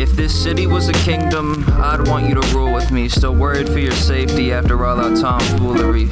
If this city was a kingdom, I'd want you to rule with me. Still worried for your safety after all our tomfoolery.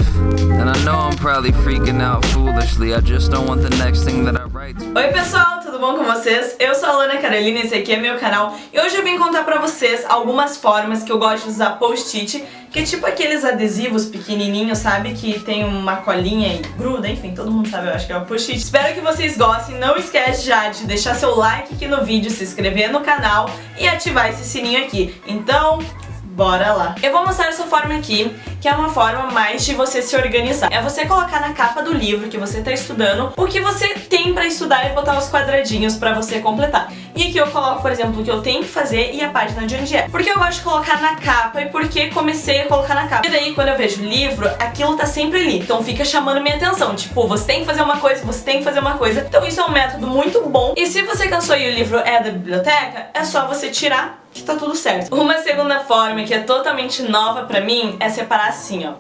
And I know I'm probably freaking out foolishly. I just don't want the next thing that I write. Oi pessoal, tudo bom com vocês? Eu sou a Luana Carolina, esse aqui é meu canal. E hoje eu vim contar pra vocês algumas formas que eu gosto de usar post-it, que é tipo aqueles adesivos pequenininhos, sabe? Que tem uma colinha e gruda, enfim, todo mundo sabe, eu acho que é o post-it. Espero que vocês gostem, não esquece já de deixar seu like aqui no vídeo, se inscrever no canal e ativar esse sininho aqui. Então, bora lá! Eu vou mostrar essa forma aqui, que é uma forma mais de você se organizar. É você colocar na capa do livro que você tá estudando o que você tem pra estudar e botar os quadradinhos pra você completar. E aqui eu coloco, por exemplo, o que eu tenho que fazer e a página de onde é. Porque eu gosto de colocar na capa e porque comecei a colocar na capa. E daí, quando eu vejo o livro, aquilo tá sempre ali. Então fica chamando minha atenção. Tipo, você tem que fazer uma coisa, você tem que fazer uma coisa. Então isso é um método muito bom. E se você cansou e o livro é da biblioteca, é só você tirar que tá tudo certo. Uma segunda forma que é totalmente nova pra mim é separar assim, ó.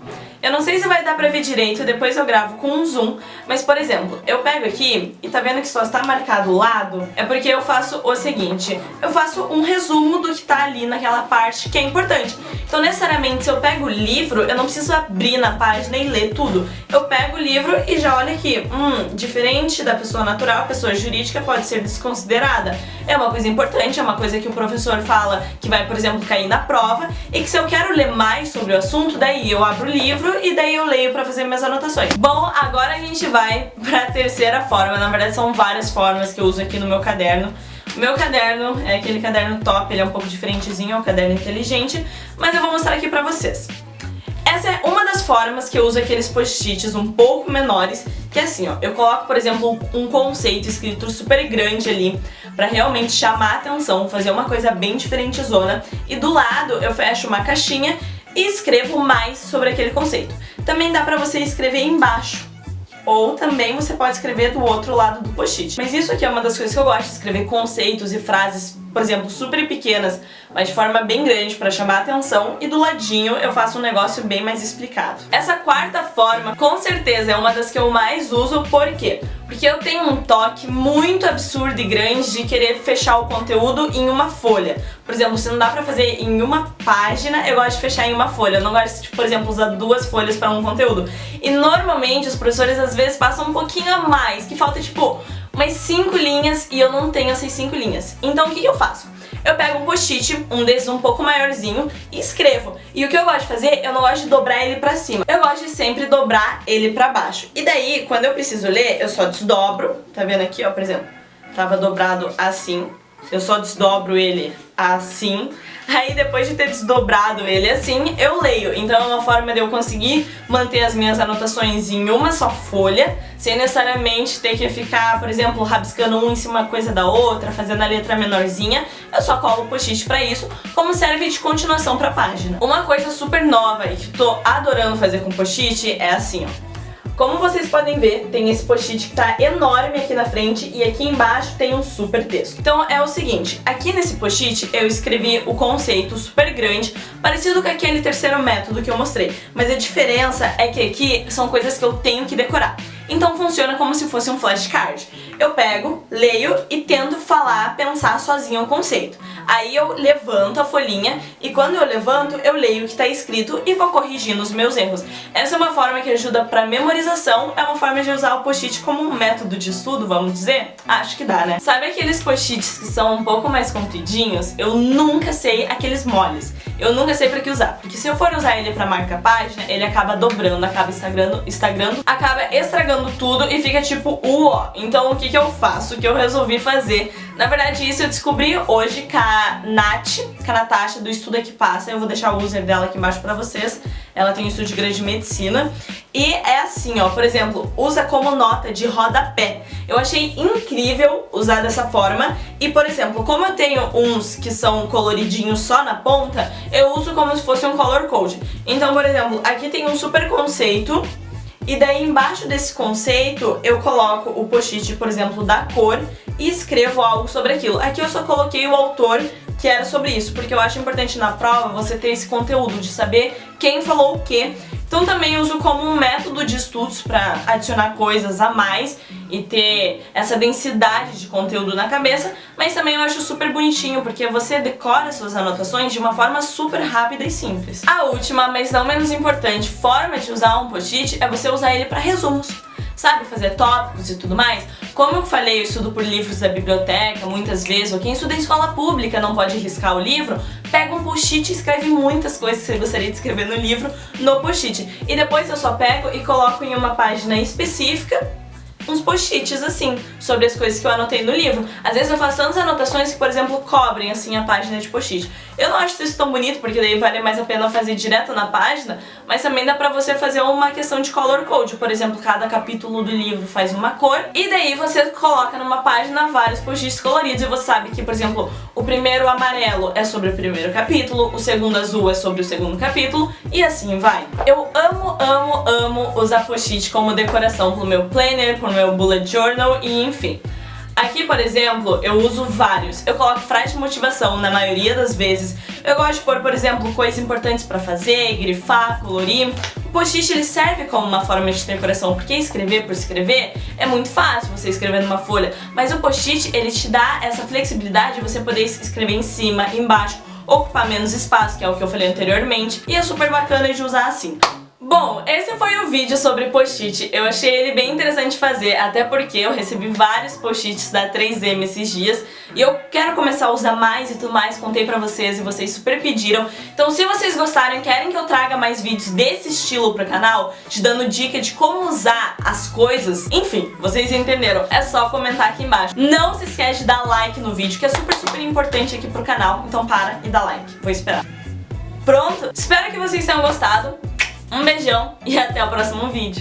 Eu não sei se vai dar pra ver direito, depois eu gravo com um zoom, mas por exemplo, eu pego aqui e tá vendo que só está marcado o lado? É porque eu faço o seguinte, eu faço um resumo do que tá ali naquela parte que é importante. Então necessariamente se eu pego o livro, eu não preciso abrir na página e ler tudo. Eu pego o livro e já olho aqui, diferente da pessoa natural, a pessoa jurídica pode ser desconsiderada. É uma coisa importante, é uma coisa que o professor fala que vai, por exemplo, cair na prova, e que se eu quero ler mais sobre o assunto, daí eu abro o livro e daí eu leio pra fazer minhas anotações. Bom, agora a gente vai pra terceira forma. Na verdade são várias formas que eu uso aqui no meu caderno. O meu caderno é aquele caderno top, ele é um pouco diferentezinho, é um caderno inteligente, mas eu vou mostrar aqui pra vocês. Essa é uma das formas que eu uso aqueles post-its um pouco menores, que é assim, ó, eu coloco, por exemplo, um conceito escrito super grande ali, pra realmente chamar a atenção, fazer uma coisa bem diferentezona, e do lado eu fecho uma caixinha e escrevo mais sobre aquele conceito. Também dá pra você escrever embaixo, ou também você pode escrever do outro lado do post-it. Mas isso aqui é uma das coisas que eu gosto, de escrever conceitos e frases, por exemplo, super pequenas, mas de forma bem grande pra chamar a atenção, e do ladinho eu faço um negócio bem mais explicado. Essa quarta forma, com certeza, é uma das que eu mais uso, por quê? Porque eu tenho um toque muito absurdo e grande de querer fechar o conteúdo em uma folha. Por exemplo, se não dá pra fazer em uma página, eu gosto de fechar em uma folha. Eu não gosto de, por exemplo, usar duas folhas pra um conteúdo. E normalmente os professores às vezes passam um pouquinho a mais, que falta tipo umas 5 linhas e eu não tenho essas 5 linhas. Então o que eu faço? Eu pego um post-it, um desses um pouco maiorzinho, e escrevo. E o que eu gosto de fazer, eu não gosto de dobrar ele pra cima. Eu gosto de sempre dobrar ele pra baixo. E daí, quando eu preciso ler, eu só desdobro. Tá vendo aqui, ó, por exemplo? Tava dobrado assim. Eu só desdobro ele assim. Aí depois de ter desdobrado ele assim, eu leio. Então é uma forma de eu conseguir manter as minhas anotações em uma só folha, sem necessariamente ter que ficar, por exemplo, rabiscando um em cima coisa da outra, fazendo a letra menorzinha. Eu só colo o post-it pra isso, como serve de continuação pra página. Uma coisa super nova e que tô adorando fazer com post-it é assim, ó. Como vocês podem ver, tem esse post-it que tá enorme aqui na frente e aqui embaixo tem um super texto. Então é o seguinte, aqui nesse post-it eu escrevi o conceito super grande, parecido com aquele terceiro método que eu mostrei. Mas a diferença é que aqui são coisas que eu tenho que decorar. Então funciona como se fosse um flashcard. Eu pego, leio e tento falar, pensar sozinho o conceito. Aí eu levanto a folhinha e quando eu levanto, eu leio o que está escrito e vou corrigindo os meus erros. Essa é uma forma que ajuda para memorização, é uma forma de usar o post-it como um método de estudo, vamos dizer? Acho que dá, né? Sabe aqueles post-its que são um pouco mais compridinhos? Eu nunca sei aqueles moles. Eu nunca sei pra que usar, porque se eu for usar ele pra marcar página, ele acaba dobrando, acaba acaba estragando tudo e fica tipo ó. Então o que eu faço? O que eu resolvi fazer? Na verdade isso eu descobri hoje com a Natasha do Estuda que Passa. Eu vou deixar o user dela aqui embaixo pra vocês. Ela tem um estúdio grande de medicina. E é assim, ó, por exemplo, usa como nota de rodapé. Eu achei incrível usar dessa forma. E, por exemplo, como eu tenho uns que são coloridinhos só na ponta, eu uso como se fosse um color code. Então, por exemplo, aqui tem um super conceito. E daí embaixo desse conceito eu coloco o post-it, por exemplo, da cor e escrevo algo sobre aquilo. Aqui eu só coloquei o autor que era sobre isso, porque eu acho importante na prova você ter esse conteúdo de saber quem falou o quê. Então também uso como um método de estudos para adicionar coisas a mais e ter essa densidade de conteúdo na cabeça, mas também eu acho super bonitinho porque você decora suas anotações de uma forma super rápida e simples. A última, mas não menos importante, forma de usar um post-it é você usar ele para resumos. Sabe, fazer tópicos e tudo mais? Como eu falei, eu estudo por livros da biblioteca muitas vezes, ou quem estuda em escola pública não pode riscar o livro, pega um post-it e escreve muitas coisas que você gostaria de escrever no livro no post-it. E depois eu só pego e coloco em uma página específica uns post-its assim, sobre as coisas que eu anotei no livro. Às vezes eu faço tantas anotações que, por exemplo, cobrem assim a página de post-it. Eu não acho isso tão bonito, porque daí vale mais a pena fazer direto na página, mas também dá pra você fazer uma questão de color code. Por exemplo, cada capítulo do livro faz uma cor, e daí você coloca numa página vários post-its coloridos, e você sabe que, por exemplo, o primeiro amarelo é sobre o primeiro capítulo, o segundo azul é sobre o segundo capítulo, e assim vai. Eu amo usar post-it como decoração pro meu planner, pro meu bullet journal e enfim. Aqui, por exemplo, eu uso vários. Eu coloco frase de motivação na maioria das vezes. Eu gosto de pôr, por exemplo, coisas importantes pra fazer, grifar, colorir. O post-it ele serve como uma forma de decoração, porque escrever por escrever é muito fácil você escrever numa folha, mas o post-it ele te dá essa flexibilidade de você poder escrever em cima, embaixo, ocupar menos espaço, que é o que eu falei anteriormente, e é super bacana de usar assim. Bom, esse foi o vídeo sobre post-it. Eu achei ele bem interessante de fazer, até porque eu recebi vários post-its da 3M esses dias e eu quero começar a usar mais e tudo mais, contei pra vocês e vocês super pediram. Então se vocês gostarem, querem que eu traga mais vídeos desse estilo pro canal, te dando dica de como usar as coisas, enfim, vocês entenderam, é só comentar aqui embaixo. Não se esquece de dar like no vídeo, que é super importante aqui pro canal, então para e dá like, vou esperar. Pronto? Espero que vocês tenham gostado. Um beijão e até o próximo vídeo.